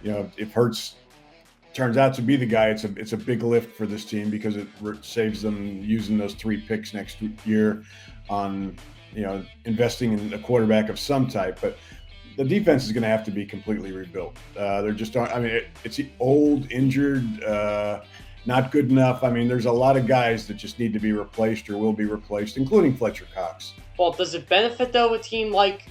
if Hurts turns out to be the guy, it's a big lift for this team because it saves them using those 3 picks next year on investing in a quarterback of some type. But the defense is going to have to be completely rebuilt. They're just aren't. I mean, it's old, injured, not good enough. I mean, there's a lot of guys that just need to be replaced or will be replaced, including Fletcher Cox. Well, does it benefit though a team like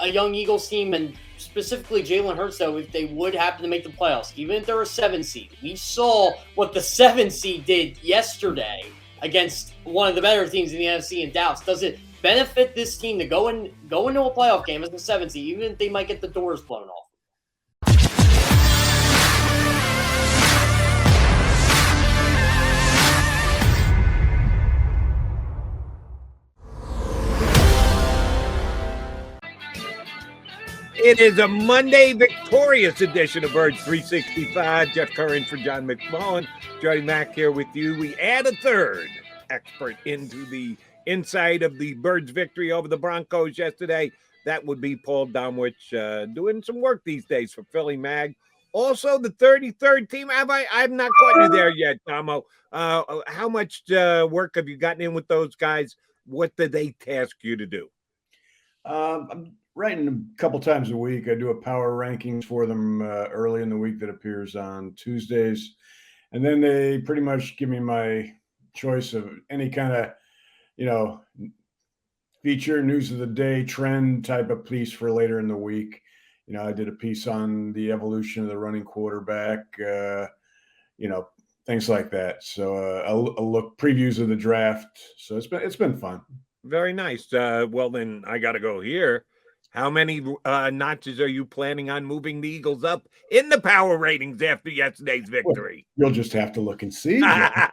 a young Eagles team, and specifically Jalen Hurts, though, if they would happen to make the playoffs, even if they're a 7 seed? We saw what the 7 seed did yesterday against one of the better teams in the NFC in Dallas. Does it benefit this team to go into a playoff game as a 7 seed, even if they might get the doors blown off? It is a Monday victorious edition of Birds 365. Jeff Curran for John McMullen. Jody Mack here with you. We add a third expert into the insight of the Birds' victory over the Broncos yesterday. That would be Paul Domowitch, doing some work these days for Philly Mag. Also, the 33rd team. I've not caught you there yet, Domo. How much work have you gotten in with those guys? What did they task you to do? I'm writing a couple times a week. I do a power rankings for them early in the week that appears on Tuesdays. And then they pretty much give me my choice of any kind of, feature, news of the day, trend type of piece for later in the week. I did a piece on the evolution of the running quarterback, things like that. So I'll look previews of the draft. So it's been fun. Very nice. Well, then I got to go here. How many notches are you planning on moving the Eagles up in the power ratings after yesterday's victory? Well, you'll just have to look and see. I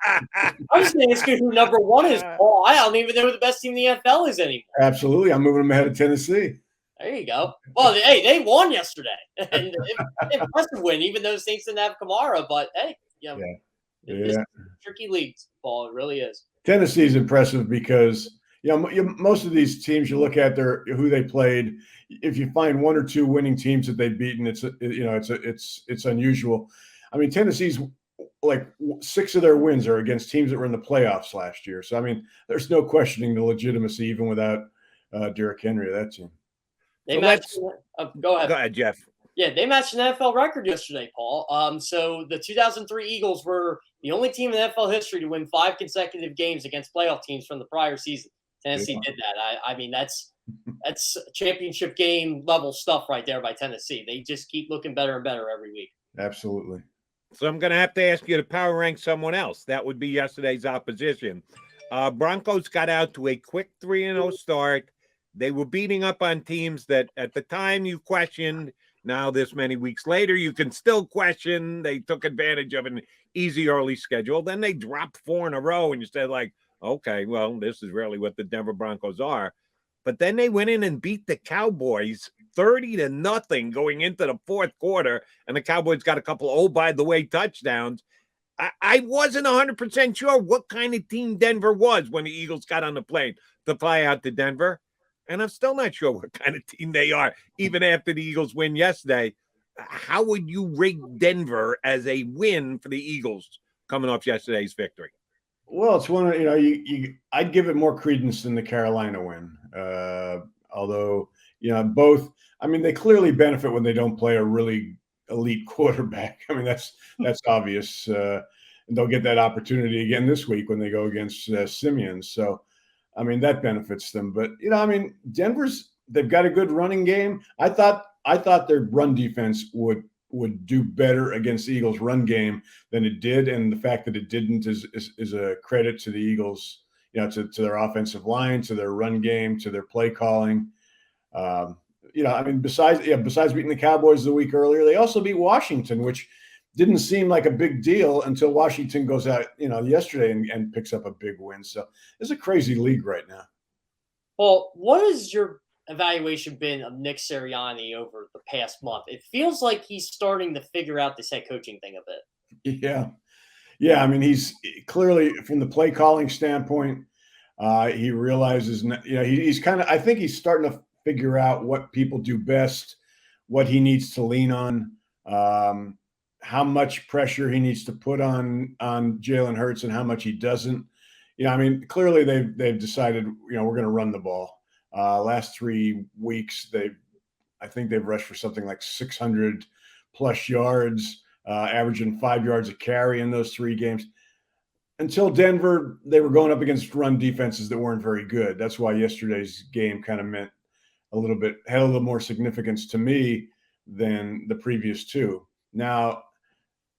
was going to ask you who number 1 is, Paul. I don't even know who the best team in the NFL is anymore. Absolutely. I'm moving them ahead of Tennessee. There you go. Well, hey, they won yesterday. And impressive win, even though the Saints didn't have Kamara. But, hey, it's tricky leagues, Paul. It really is. Tennessee's impressive because most of these teams you look at who they played. If you find 1 or 2 winning teams that they've beaten, it's unusual. I mean, Tennessee's like 6 of their wins are against teams that were in the playoffs last year. So I mean, there's no questioning the legitimacy even without Derrick Henry of that team. Go ahead. Go ahead, Jeff. Yeah, they matched an NFL record yesterday, Paul. So the 2003 Eagles were the only team in NFL history to win 5 consecutive games against playoff teams from the prior season. Tennessee did that. I mean, that's championship game level stuff right there by Tennessee. They just keep looking better and better every week. Absolutely. So I'm going to have to ask you to power rank someone else. That would be yesterday's opposition. Broncos got out to a quick 3-0 start. They were beating up on teams that at the time you questioned. Now, this many weeks later, you can still question. They took advantage of an easy early schedule. Then they dropped 4 in a row, and you said, okay, well, this is really what the Denver Broncos are. But then they went in and beat the Cowboys 30-0 going into the fourth quarter, and the Cowboys got a couple, by the way, touchdowns. I wasn't 100% sure what kind of team Denver was when the Eagles got on the plane to fly out to Denver, and I'm still not sure what kind of team they are, even after the Eagles win yesterday. How would you rate Denver as a win for the Eagles coming off yesterday's victory? Well, it's one of, I'd give it more credence than the Carolina win. Although, both, I mean, they clearly benefit when they don't play a really elite quarterback. I mean, that's obvious. And they'll get that opportunity again this week when they go against Simeon. So, I mean, that benefits them. But, they've got a good running game. I thought their run defense would do better against the Eagles' run game than it did, and the fact that it didn't is a credit to the Eagles, to their offensive line, to their run game, to their play calling. Besides beating the Cowboys the week earlier, they also beat Washington, which didn't seem like a big deal until Washington goes out, yesterday and picks up a big win. So it's a crazy league right now. Well, what has your evaluation been of Nick Sirianni over the past month? It feels like he's starting to figure out this head coaching thing a bit. Yeah. I mean, he's clearly, from the play calling standpoint, he realizes, he's kind of, I think he's starting to figure out what people do best, what he needs to lean on. how much pressure he needs to put on Jalen Hurts and how much he doesn't. I mean, clearly they've decided, we're going to run the ball. Last 3 weeks, I think they've rushed for something like 600 plus yards, averaging 5 yards a carry in those 3 games. Until Denver, they were going up against run defenses that weren't very good. That's why yesterday's game kind of had a little more significance to me than the previous 2. Now,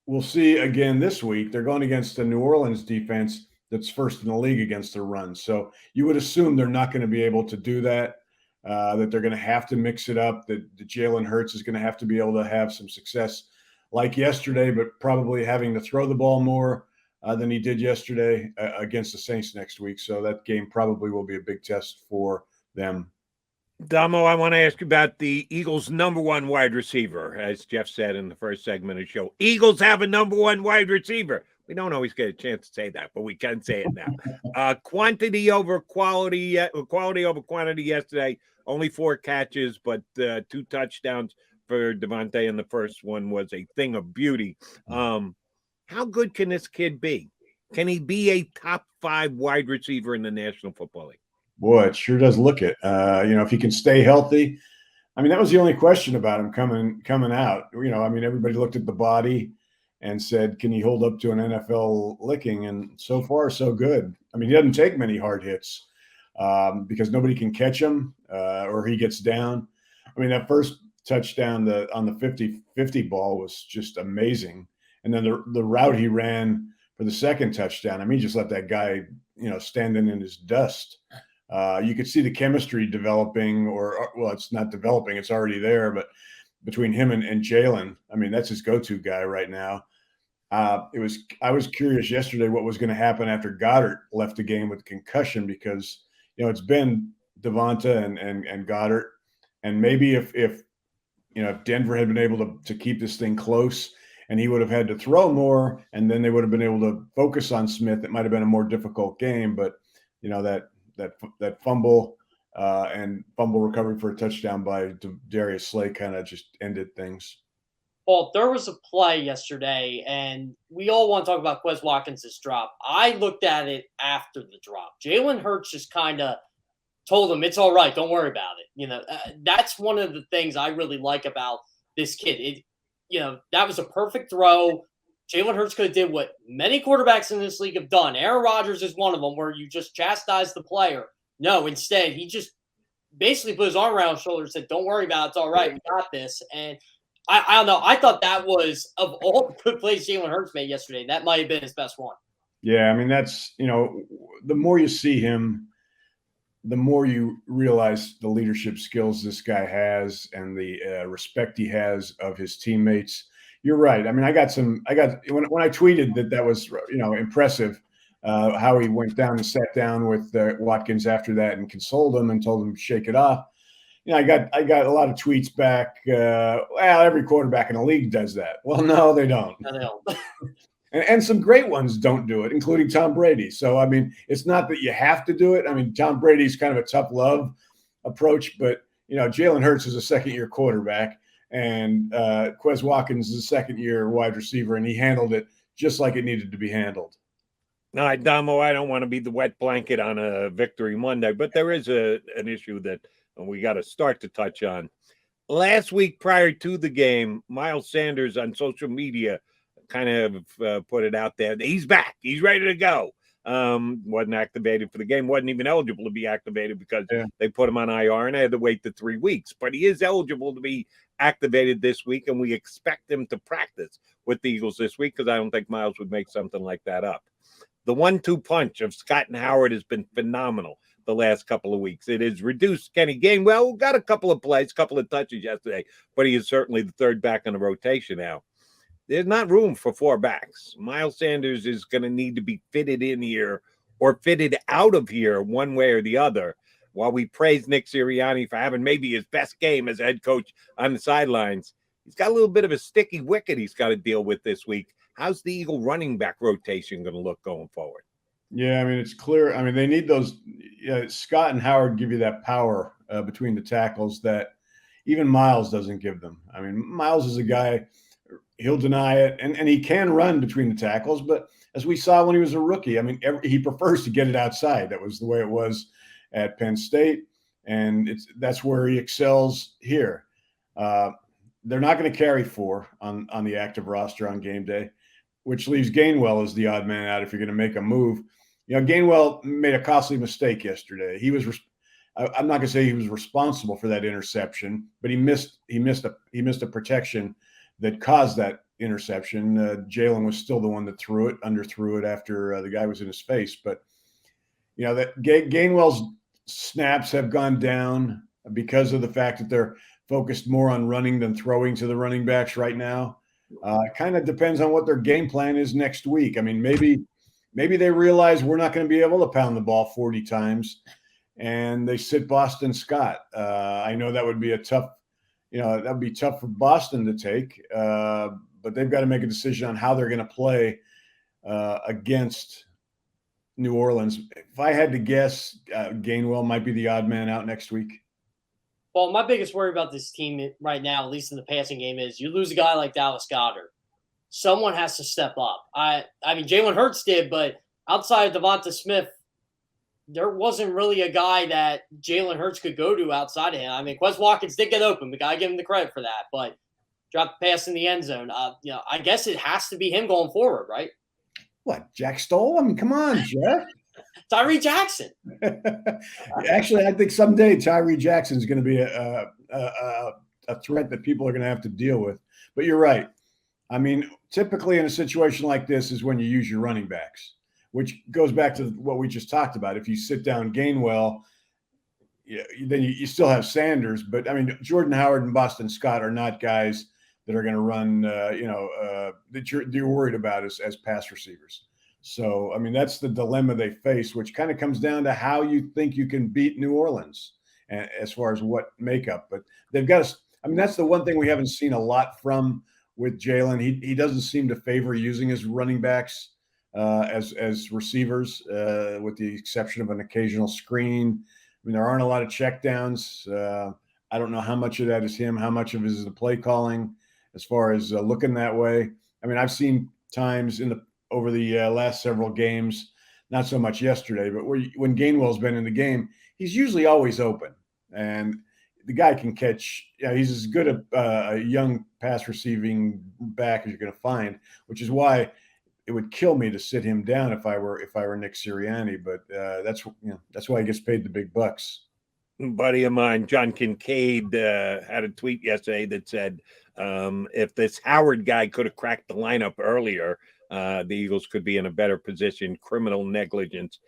we'll see again this week. They're going against a New Orleans defense that's first in the league against the run. So you would assume they're not going to be able to do that, that they're going to have to mix it up, that Jalen Hurts is going to have to be able to have some success like yesterday, but probably having to throw the ball more than he did yesterday against the Saints next week. So that game probably will be a big test for them. Damo, I want to ask you about the Eagles' number 1 wide receiver. As Jeff said in the first segment of the show, Eagles have a number 1 wide receiver. We don't always get a chance to say that, but we can say it now. Quantity over quality, quality over quantity yesterday. Only 4 catches, but 2 touchdowns for Devonta, and the first one was a thing of beauty. How good can this kid be? Can he be a top 5 wide receiver in the National Football League? Boy, it sure does look it. If he can stay healthy. I mean, that was the only question about him coming out. I mean, everybody looked at the body and said, can he hold up to an NFL licking? And so far, so good. I mean, he doesn't take many hard hits because nobody can catch him or he gets down. I mean, that first touchdown on the 50-50 ball was just amazing. And then the route he ran for the second touchdown, I mean, he just let that guy, standing in his dust. You could see the chemistry developing, well, it's not developing, it's already there, but between him and Jalen, I mean, that's his go-to guy right now. I was curious yesterday what was going to happen after Goddard left the game with concussion, because, it's been Devonta and Goddard. And maybe if Denver had been able to keep this thing close and he would have had to throw more, and then they would have been able to focus on Smith, it might have been a more difficult game. But, that fumble and fumble recovery for a touchdown by Darius Slay kind of just ended things. Well, there was a play yesterday, and we all want to talk about Quez Watkins' drop. I looked at it after the drop. Jalen Hurts just kind of told him, it's all right, don't worry about it. That's one of the things I really like about this kid. That was a perfect throw. Jalen Hurts could have did what many quarterbacks in this league have done. Aaron Rodgers is one of them, where you just chastise the player. No, instead, he just basically put his arm around his shoulder and said, don't worry about it, it's all right, we got this. And I don't know. I thought that was, of all the good plays Jalen Hurts made yesterday, that might have been his best one. Yeah, I mean, that's, the more you see him, the more you realize the leadership skills this guy has and the respect he has of his teammates. You're right. I mean, when I tweeted that was, impressive, how he went down and sat down with Watkins after that and consoled him and told him to shake it off. I got a lot of tweets back. Well, every quarterback in the league does that. Well, no, they don't. No, they don't. and some great ones don't do it, including Tom Brady. So, I mean, it's not that you have to do it. I mean, Tom Brady's kind of a tough love approach, but, Jalen Hurts is a second-year quarterback, and Quez Watkins is a second-year wide receiver, and he handled it just like it needed to be handled. All right, Damo, I don't want to be the wet blanket on a Victory Monday, but there is an issue that we got to start to touch on. Last week, prior to the game, Miles Sanders on social media kind of put it out there. He's back. He's ready to go. Wasn't activated for the game. Wasn't even eligible to be activated because they put him on IR and I had to wait the 3 weeks. But he is eligible to be activated this week, and we expect him to practice with the Eagles this week because I don't think Miles would make something like that up. The 1-2 punch of Scott and Howard has been phenomenal the last couple of weeks. It has reduced Kenny Gainwell, got a couple of plays, couple of touches yesterday, but he is certainly the third back in the rotation now. There's not room for 4 backs. Miles Sanders is going to need to be fitted in here or fitted out of here one way or the other. While we praise Nick Sirianni for having maybe his best game as a head coach on the sidelines, he's got a little bit of a sticky wicket he's got to deal with this week. How's the Eagle running back rotation going to look going forward? Yeah, I mean, it's clear. I mean, they need those. Scott and Howard give you that power between the tackles that even Miles doesn't give them. I mean, Miles is a guy he'll deny it, and he can run between the tackles. But as we saw when he was a rookie, I mean, he prefers to get it outside. That was the way it was at Penn State, and that's where he excels here. They're not going to carry 4 on the active roster on game day, which leaves Gainwell as the odd man out if you're going to make a move. You know, Gainwell made a costly mistake yesterday. I'm not going to say he was responsible for that interception, but he missed a protection that caused that interception. Jalen was still the one that underthrew it after the guy was in his face. But you know that Gainwell's snaps have gone down because of the fact that they're focused more on running than throwing to the running backs right now. It kind of depends on what their game plan is next week. I mean, maybe they realize we're not going to be able to pound the ball 40 times, and they sit Boston Scott. I know that would be that would be tough for Boston to take, but they've got to make a decision on how they're going to play against New Orleans. If I had to guess, Gainwell might be the odd man out next week. Well, my biggest worry about this team right now, at least in the passing game, is you lose a guy like Dallas Goedert. Someone has to step up. I mean, Jalen Hurts did, but outside of Devonta Smith, there wasn't really a guy that Jalen Hurts could go to outside of him. I mean, Quez Watkins did get open. We got to give him the credit for that, but dropped the pass in the end zone. I guess it has to be him going forward, right? What, Jack Stoll? I mean, come on, Jeff. Tyree Jackson. Actually, I think someday Tyree Jackson is going to be a threat that people are going to have to deal with. But you're right. I mean, typically in a situation like this is when you use your running backs, which goes back to what we just talked about. If you sit down Gainwell, then you still have Sanders. But, I mean, Jordan Howard and Boston Scott are not guys that are going to run, that you're worried about as pass receivers. So, I mean, that's the dilemma they face, which kind of comes down to how you think you can beat New Orleans as far as what makeup. But they've got to – I mean, that's the one thing we haven't seen a lot from with Jalen. He doesn't seem to favor using his running backs as receivers, with the exception of an occasional screen. I mean, there aren't a lot of checkdowns. I don't know how much of that is him, how much of it is the play calling as far as looking that way. I mean, I've seen times over the last several games, not so much yesterday, but when Gainwell's been in the game, he's usually always open. And the guy can catch. He's as good a young pass receiving back as you're going to find, which is why it would kill me to sit him down if I were Nick Sirianni. But that's why he gets paid the big bucks. A buddy of mine, John Kincaid, had a tweet yesterday that said, if this Howard guy could have cracked the lineup earlier, the Eagles could be in a better position. Criminal negligence.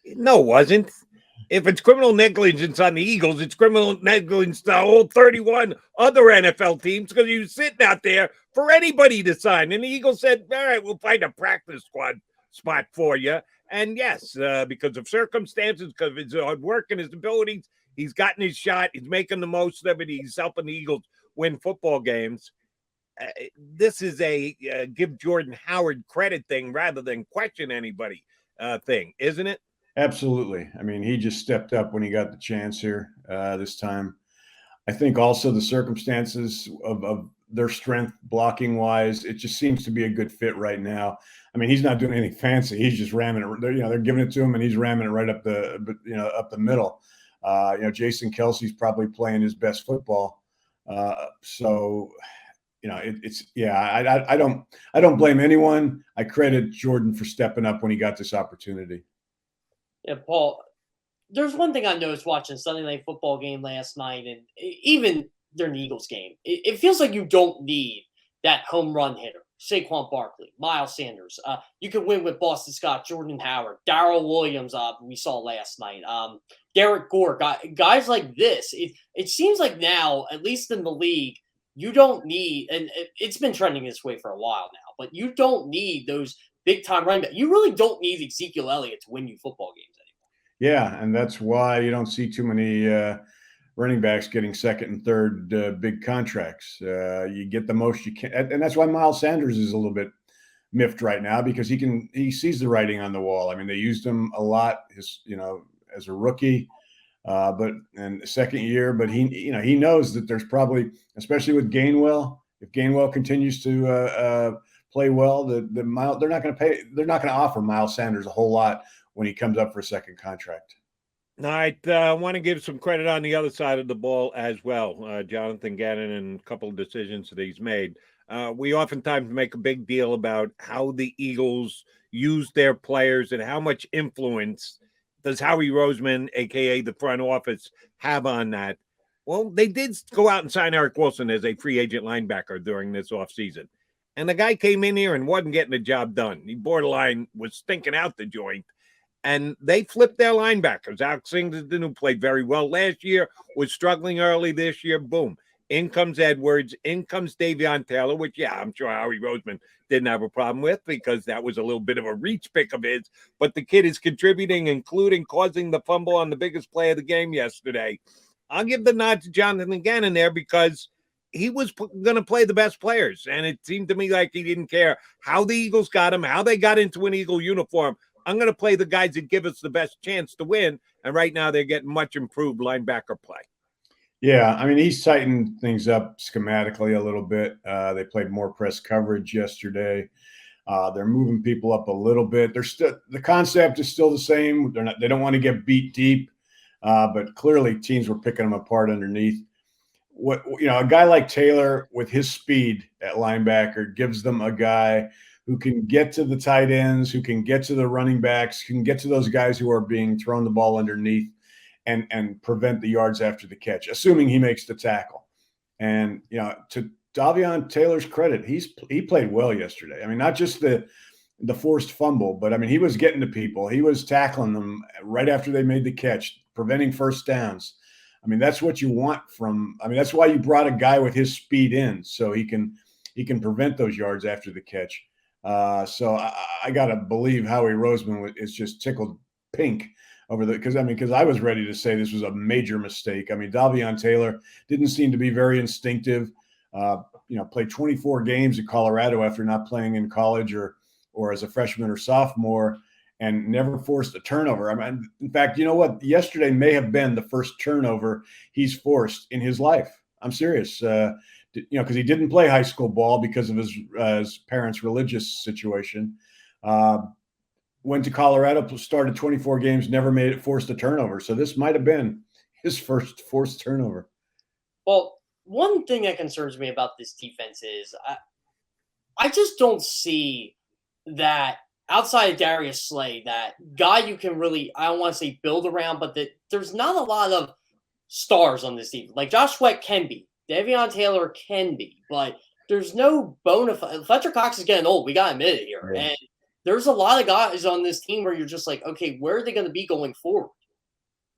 No, it wasn't. If it's criminal negligence on the Eagles, it's criminal negligence to all 31 other NFL teams because you're sitting out there for anybody to sign. And the Eagles said, all right, we'll find a practice squad spot for you. And yes, because of circumstances, because of his hard work and his abilities, he's gotten his shot. He's making the most of it. He's helping the Eagles win football games. This is a give Jordan Howard credit thing rather than question anybody thing, isn't it? Absolutely. I mean, he just stepped up when he got the chance here this time. I think also the circumstances of their strength blocking wise, it just seems to be a good fit right now. I mean, he's not doing anything fancy. He's just ramming it. They're giving it to him, and he's ramming it right up the middle. Jason Kelsey's probably playing his best football. I don't blame anyone. I credit Jordan for stepping up when he got this opportunity. Yeah, Paul, there's one thing I noticed watching Sunday Night Football game last night, and even during the Eagles game, it feels like you don't need that home run hitter. Saquon Barkley, Miles Sanders. You can win with Boston Scott, Jordan Howard, Darrell Williams, we saw last night. Derek Gore, guys like this. It seems like now, at least in the league, you don't need, and it's been trending this way for a while now, but you don't need those big-time running backs. You really don't need Ezekiel Elliott to win you football games anymore. Yeah, and that's why you don't see too many running backs getting second and third big contracts. You get the most you can, and that's why Miles Sanders is a little bit miffed right now because he sees the writing on the wall. I mean, they used him a lot, as a rookie, but the second year. But he knows that there's probably, especially with Gainwell if Gainwell continues to play well, they're not going to offer Miles Sanders a whole lot when he comes up for a second contract. All right, I want to give some credit on the other side of the ball as well. Jonathon Gannon and a couple of decisions that he's made. We oftentimes make a big deal about how the Eagles use their players and how much influence does Howie Roseman, a.k.a. the front office, have on that. Well, they did go out and sign Eric Wilson as a free agent linebacker during this offseason. And the guy came in here and wasn't getting the job done. He borderline was stinking out the joint. And they flipped their linebackers. Alex Singleton, who played very well last year, was struggling early this year. Boom. In comes Edwards. In comes Davion Taylor, which, yeah, I'm sure Howie Roseman didn't have a problem with because that was a little bit of a reach pick of his. But the kid is contributing, including causing the fumble on the biggest play of the game yesterday. I'll give the nod to Jonathon Gannon there because he was going to play the best players. And it seemed to me like he didn't care how the Eagles got him, how they got into an Eagle uniform. I'm going to play the guys that give us the best chance to win. And right now they're getting much improved linebacker play. Yeah, I mean, he's tightened things up schematically a little bit. They played more press coverage yesterday. They're moving people up a little bit. The concept is still the same. They don't want to get beat deep, but clearly teams were picking them apart underneath. A guy like Taylor with his speed at linebacker gives them a guy who can get to the tight ends, who can get to the running backs, who can get to those guys who are being thrown the ball underneath and prevent the yards after the catch, assuming he makes the tackle. And, to Davion Taylor's credit, he played well yesterday. I mean, not just the forced fumble, but, I mean, he was getting to people. He was tackling them right after they made the catch, preventing first downs. I mean, that's what you want that's why you brought a guy with his speed in, so he can prevent those yards after the catch. So I got to believe Howie Roseman is just tickled pink over because I was ready to say this was a major mistake. I mean, Davion Taylor didn't seem to be very instinctive. Played 24 games at Colorado after not playing in college or as a freshman or sophomore, and never forced a turnover. I mean, in fact, you know what? Yesterday may have been the first turnover he's forced in his life. I'm serious. Because he didn't play high school ball because of his parents' religious situation. Went to Colorado, started 24 games, never forced a turnover. So this might have been his first forced turnover. Well, one thing that concerns me about this defense is I just don't see that outside of Darius Slay, that guy you can really, I don't want to say build around, but there's not a lot of stars on this team. Like Josh Sweat can be. Davion Taylor can be, but there's no bona fide. Fletcher Cox is getting old. We got to admit it here. Right. And there's a lot of guys on this team where you're just like, okay, where are they going to be going forward?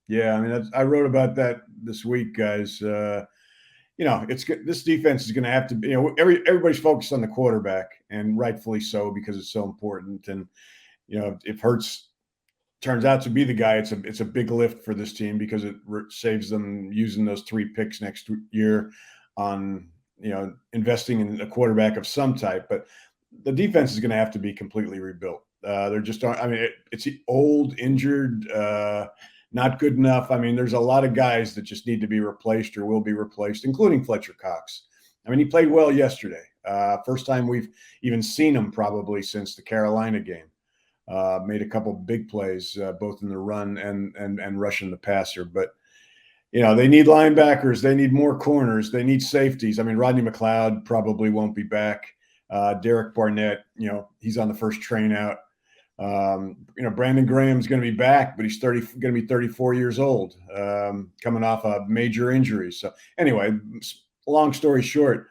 Yeah, I mean, I wrote about that this week, guys. It's this defense is going to have to be. Everybody's focused on the quarterback, and rightfully so because it's so important. And if Hurts turns out to be the guy, it's a big lift for this team because it saves them using those 3 picks next year on investing in a quarterback of some type. But the defense is going to have to be completely rebuilt. They're just aren't. I mean, it's old, injured, not good enough. I mean, there's a lot of guys that just need to be replaced or will be replaced, including Fletcher Cox. I mean, he played well yesterday. First time we've even seen him probably since the Carolina game. Made a couple big plays, both in the run and rushing the passer. But, they need linebackers. They need more corners. They need safeties. I mean, Rodney McLeod probably won't be back. Derek Barnett, he's on the first train out. Brandon Graham's going to be back, but he's going to be 34 years old, coming off a major injury. So anyway, long story short,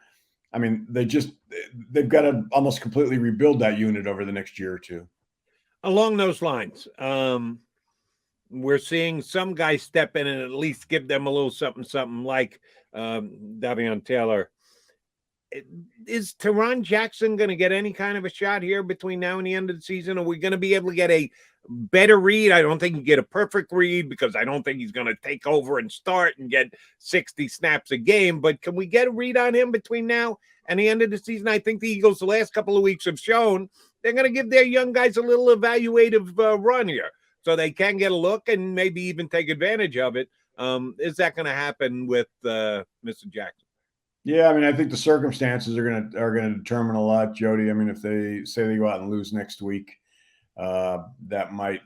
I mean, they've got to almost completely rebuild that unit over the next year or two. Along those lines, we're seeing some guys step in and at least give them a little something like Davion Taylor. Is Teron Jackson going to get any kind of a shot here between now and the end of the season? Are we going to be able to get a better read? I don't think you get a perfect read because I don't think he's going to take over and start and get 60 snaps a game. But can we get a read on him between now and the end of the season? I think the Eagles the last couple of weeks have shown they're going to give their young guys a little evaluative run here so they can get a look and maybe even take advantage of it. Is that going to happen with Mr. Jackson? Yeah, I mean, I think the circumstances are gonna determine a lot, Jody. I mean, if they say they go out and lose next week, that might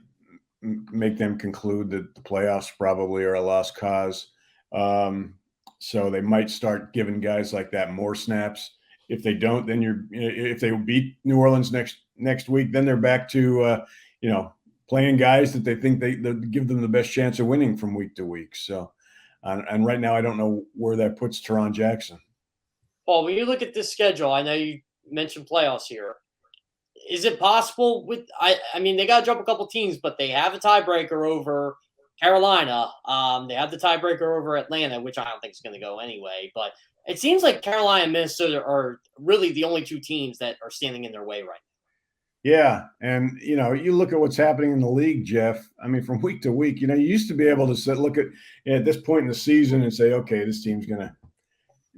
make them conclude that the playoffs probably are a lost cause. Um, so they might start giving guys like that more snaps. If they don't, then if they beat New Orleans next week, then they're back to playing guys that they think they give them the best chance of winning from week to week. So, and right now I don't know where that puts Teron Jackson. Paul, when you look at this schedule, I know you mentioned playoffs here. Is it possible with I mean they got to jump a couple teams, but they have a tiebreaker over Carolina. They have the tiebreaker over Atlanta, which I don't think is going to go anyway. But it seems like Carolina and Minnesota are really the only two teams that are standing in their way right now. Yeah, and you look at what's happening in the league, Jeff. I mean, from week to week, you used to be able to look at this point in the season and say, okay, this team's gonna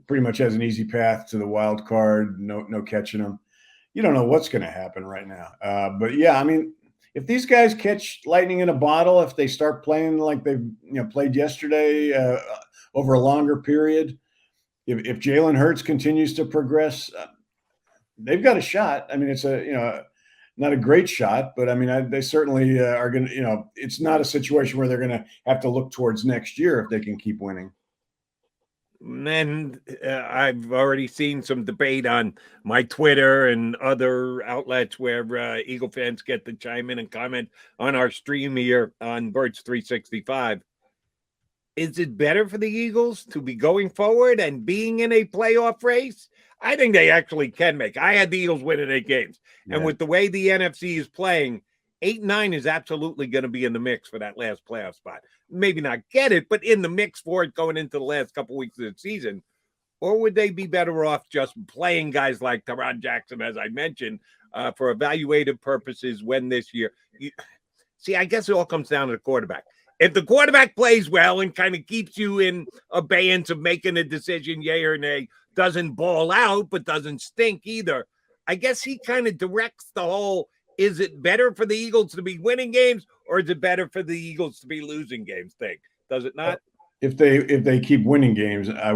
pretty much has an easy path to the wild card. No catching them. You don't know what's going to happen right now. But yeah, I mean, if these guys catch lightning in a bottle, if they start playing like they played yesterday over a longer period, if Jalen Hurts continues to progress, they've got a shot. I mean, it's not a great shot, but I mean, they certainly are going to. It's not a situation where they're going to have to look towards next year if they can keep winning. And I've already seen some debate on my Twitter and other outlets where Eagle fans get to chime in and comment on our stream here on Birds 365. Is it better for the Eagles to be going forward and being in a playoff race? I think they actually can make. I had the Eagles winning 8 games. Yeah. And with the way the NFC is playing, 8-9 is absolutely going to be in the mix for that last playoff spot. Maybe not get it, but in the mix for it going into the last couple of weeks of the season. Or would they be better off just playing guys like Teron Jackson, as I mentioned, for evaluative purposes when this year? See, I guess it all comes down to the quarterback. If the quarterback plays well and kind of keeps you in abeyance of making a decision, yay or nay, doesn't ball out, but doesn't stink either, I guess he kind of directs the whole, is it better for the Eagles to be winning games or is it better for the Eagles to be losing games thing? Does it not? If they keep winning games, I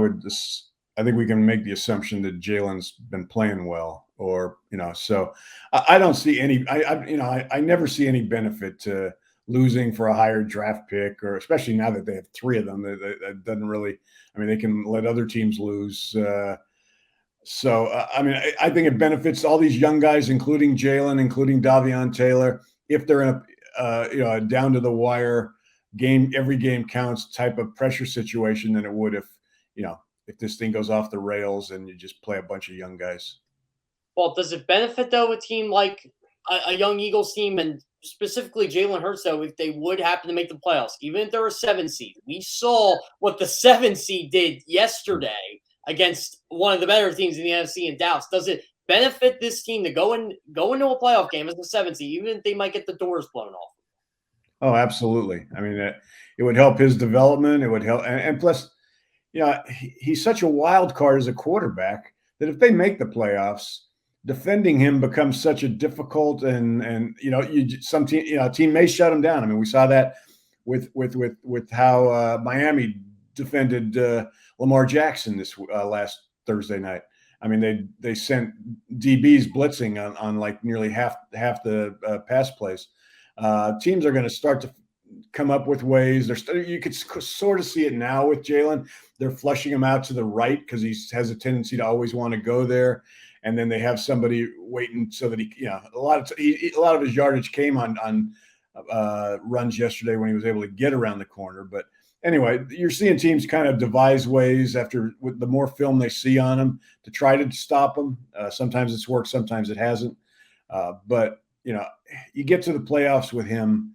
think we can make the assumption that Jalen's been playing well, or so I don't see any. I never see any benefit to losing for a higher draft pick, or especially now that they have 3 of them. That doesn't really. I mean, they can let other teams lose. I mean, I think it benefits all these young guys, including Jalen, including Davion Taylor, if they're in a down to the wire game, every game counts type of pressure situation than it would if this thing goes off the rails and you just play a bunch of young guys. Well, does it benefit though a team like a young Eagles team, and specifically Jalen Hurts, though, if they would happen to make the playoffs, even if they're a 7 seed? We saw what the 7 seed did yesterday against one of the better teams in the NFC in Dallas. Does it benefit this team to go into a playoff game as a 7 seed, even if they might get the doors blown off? Oh, absolutely. I mean, it would help his development. It would help, and plus, he's such a wild card as a quarterback that if they make the playoffs, defending him becomes such a difficult and a team may shut him down. I mean, we saw that with how Miami defended Lamar Jackson this last Thursday night. I mean, they sent DBs blitzing on like nearly half the pass plays. Teams are going to start to come up with ways. You could sort of see it now with Jalen. They're flushing him out to the right because he has a tendency to always want to go there. And then they have somebody waiting so that a lot of his yardage came on runs yesterday when he was able to get around the corner. But anyway, you're seeing teams kind of devise ways with the more film they see on him to try to stop him. Sometimes it's worked, sometimes it hasn't. But you get to the playoffs with him,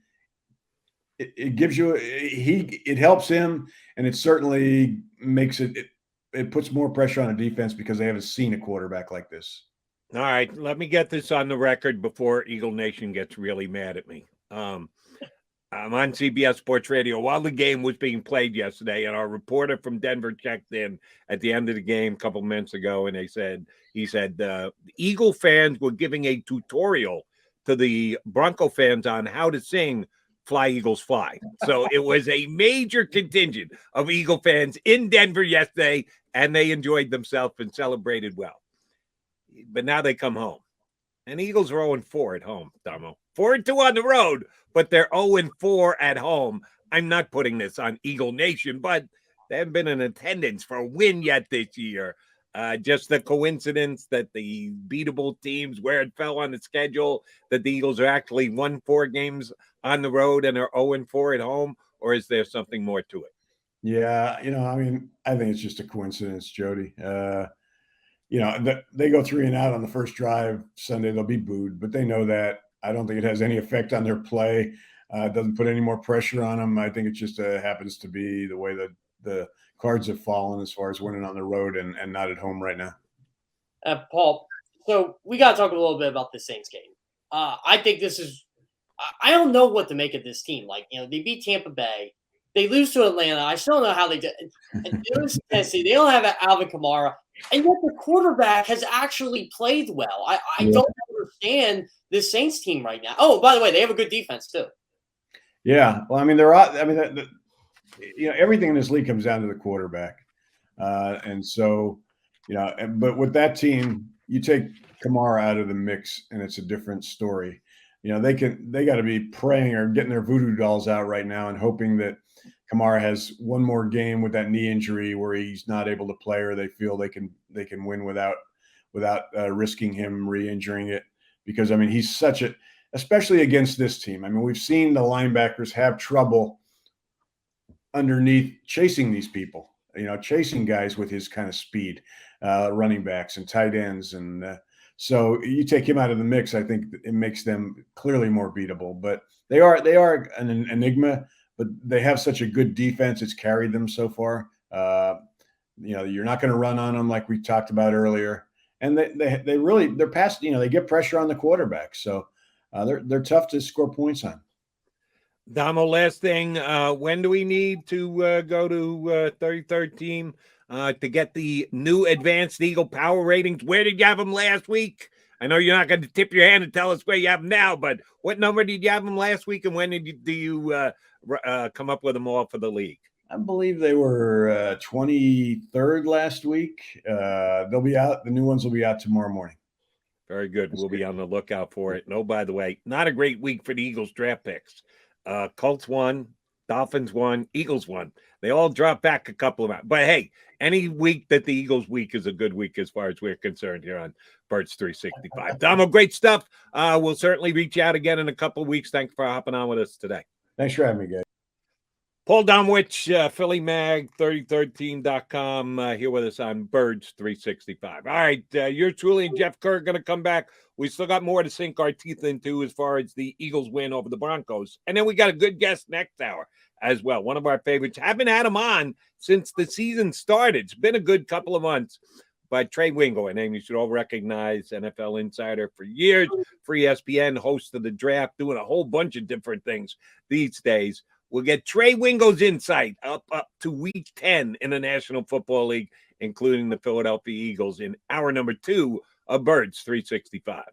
it gives you it helps him, and it certainly makes it puts more pressure on a defense because they haven't seen a quarterback like this. All right, let me get this on the record before Eagle Nation gets really mad at me. I'm on CBS Sports Radio while the game was being played yesterday, and our reporter from Denver checked in at the end of the game a couple minutes ago, and he said the Eagle fans were giving a tutorial to the Bronco fans on how to sing Fly Eagles Fly. So it was a major contingent of Eagle fans in Denver yesterday and they enjoyed themselves and celebrated well. But now they come home. And Eagles are 0-4 at home, Domo. 4-2 on the road, but they're 0-4 at home. I'm not putting this on Eagle Nation, but they haven't been in attendance for a win yet this year. Just the coincidence that the beatable teams, where it fell on the schedule, that the Eagles are actually won 4 games on the road and are 0-4 at home, or is there something more to it? Yeah, I mean, I think it's just a coincidence, Jody. They go 3 and out on the first drive Sunday. They'll be booed, but they know that. I don't think it has any effect on their play. It doesn't put any more pressure on them. I think it just happens to be the way that the cards have fallen as far as winning on the road and not at home right now. Paul, so we got to talk a little bit about the Saints game. I think this is – I don't know what to make of this team. They beat Tampa Bay. They lose to Atlanta. I still don't know how they did. And they lose to Tennessee. They don't have Alvin Kamara. And yet the quarterback has actually played well. I don't understand this Saints team right now. Oh, by the way, they have a good defense too. Yeah. Well, I mean, everything in this league comes down to the quarterback. And so, but with that team, you take Kamara out of the mix and it's a different story. They got to be praying or getting their voodoo dolls out right now and hoping that Kamara has one more game with that knee injury where he's not able to play, or they feel they can win without risking him re-injuring it. Because I mean, he's especially against this team. I mean, we've seen the linebackers have trouble underneath chasing these people. Chasing guys with his kind of speed, running backs and tight ends, and so you take him out of the mix. I think it makes them clearly more beatable. But they are an enigma. But they have such a good defense; it's carried them so far. You're not going to run on them like we talked about earlier, and they're past. They get pressure on the quarterback, so they're tough to score points on. Damo, last thing, when do we need to go to 33rd team to get the new advanced Eagle power ratings? Where did you have them last week? I know you're not going to tip your hand and tell us where you have them now, but what number did you have them last week, and when do you come up with them all for the league? I believe they were 23rd last week. They'll be out. The new ones will be out tomorrow morning. Very good. We'll be on the lookout for it. No, by the way, not a great week for the Eagles draft picks. Colts won, Dolphins won, Eagles won. They all dropped back a couple of rounds. But hey, any week that the Eagles week is a good week as far as we're concerned here on Birds 365. Damo, great stuff. We'll certainly reach out again in a couple of weeks. Thanks for hopping on with us today. Thanks for having me, guys. Paul Domowitch, Philly Mag, 33rdteam.com, here with us on Birds 365. All right, you're truly and Jeff Kerr going to come back. We still got more to sink our teeth into as far as the Eagles win over the Broncos. And then we got a good guest next hour as well. One of our favorites. Haven't had him on since the season started. It's been a good couple of months. But Trey Wingo, a name you should all recognize, NFL insider for years, for ESPN, host of the draft, doing a whole bunch of different things these days. We'll get Trey Wingo's insight up to week 10 in the National Football League, including the Philadelphia Eagles, in hour number 2 of Birds 365.